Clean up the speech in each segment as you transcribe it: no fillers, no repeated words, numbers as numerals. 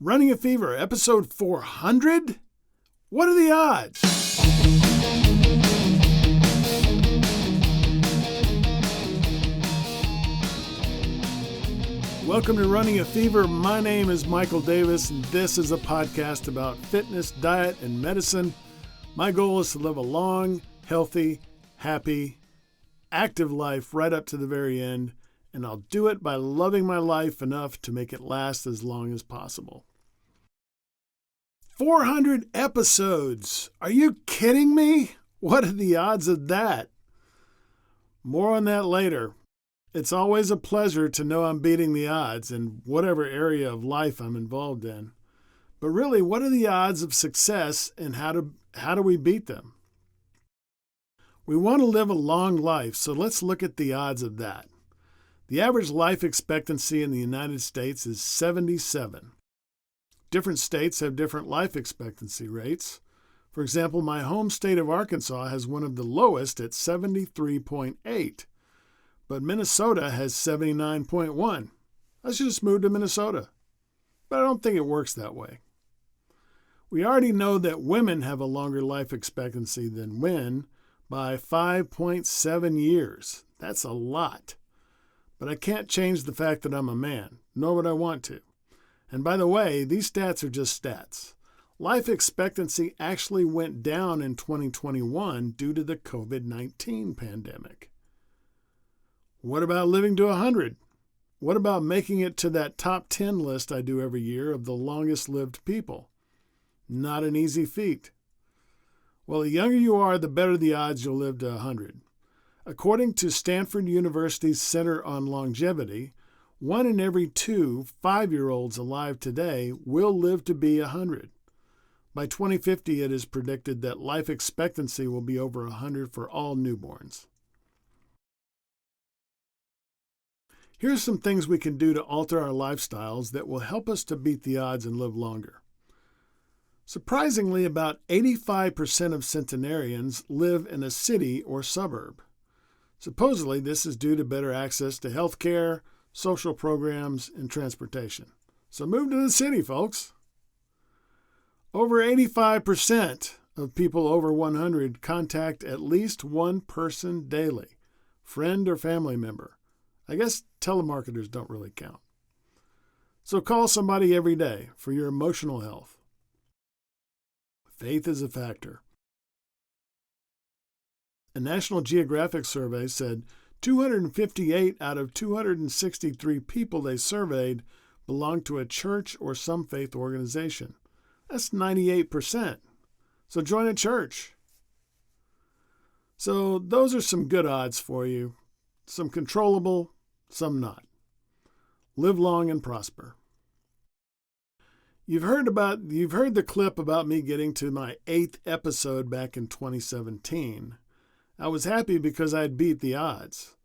Running a Fever, episode 400? What are the odds? Welcome to Running a Fever. My name is Michael Davis, and this is a podcast about fitness, diet, and medicine. My goal is to live a long, healthy, happy, active life right up to the very end, and I'll do it by loving my life enough to make it last as long as possible. 400 episodes. Are you kidding me? What are the odds of that? More on that later. It's always a pleasure to know I'm beating the odds in whatever area of life I'm involved in. But really, what are the odds of success and how do we beat them? We want to live a long life, so let's look at the odds of that. The average life expectancy in the United States is 77. Different states have different life expectancy rates. For example, my home state of Arkansas has one of the lowest at 73.8, but Minnesota has 79.1. I should just move to Minnesota, but I don't think it works that way. We already know that women have a longer life expectancy than men by 5.7 years. That's a lot. But I can't change the fact that I'm a man, nor would I want to. And by the way, these stats are just stats. Life expectancy actually went down in 2021 due to the COVID-19 pandemic. What about living to 100? What about making it to that top 10 list I do every year of the longest lived people? Not an easy feat. Well, the younger you are, the better the odds you'll live to 100. According to Stanford University's Center on Longevity, 1 in every 2 5-year-olds alive today will live to be 100. By 2050, it is predicted that life expectancy will be over 100 for all newborns. Here's some things we can do to alter our lifestyles that will help us to beat the odds and live longer. Surprisingly, about 85% of centenarians live in a city or suburb. Supposedly, this is due to better access to health care, social programs, and transportation. So move to the city, folks. Over 85% of people over 100 contact at least one person daily, friend or family member. I guess telemarketers don't really count. So call somebody every day for your emotional health. Faith is a factor. A National Geographic survey said 258 out of 263 people they surveyed belonged to a church or some faith organization. That's 98%. So join a church. So those are some good odds for you. Some controllable, some not. Live long and prosper. You've heard the clip about me getting to my 8th episode back in 2017. I was happy because I had beat the odds.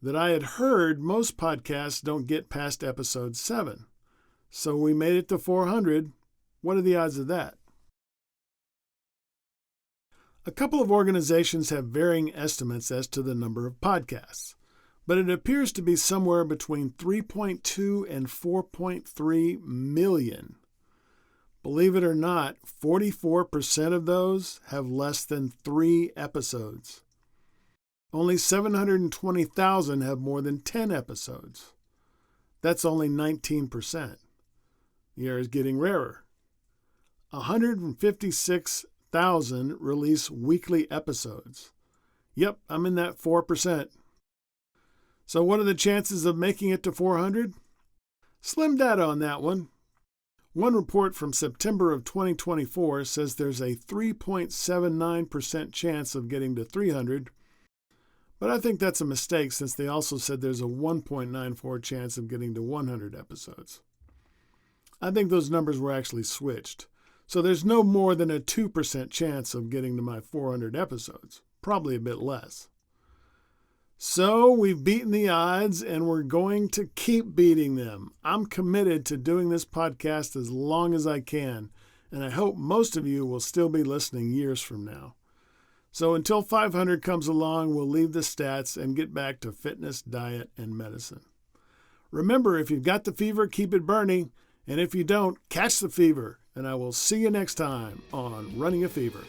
That I had heard most podcasts don't get past episode 7. So we made it to 400. What are the odds of that? A couple of organizations have varying estimates as to the number of podcasts, but it appears to be somewhere between 3.2 and 4.3 million. Believe it or not, 44% of those have less than 3 episodes. Only 720,000 have more than 10 episodes. That's only 19%. The air is getting rarer. 156,000 release weekly episodes. Yep, I'm in that 4%. So what are the chances of making it to 400? Slim data on that one. One report from September of 2024 says there's a 3.79% chance of getting to 300, but I think that's a mistake since they also said there's a 1.94 chance of getting to 100 episodes. I think those numbers were actually switched, so there's no more than a 2% chance of getting to my 400 episodes, probably a bit less. So we've beaten the odds and we're going to keep beating them. I'm committed to doing this podcast as long as I can, and I hope most of you will still be listening years from now. So until 500 comes along, we'll leave the stats and get back to fitness, diet, and medicine. Remember, if you've got the fever, keep it burning. And if you don't, catch the fever. And I will see you next time on Running a Fever.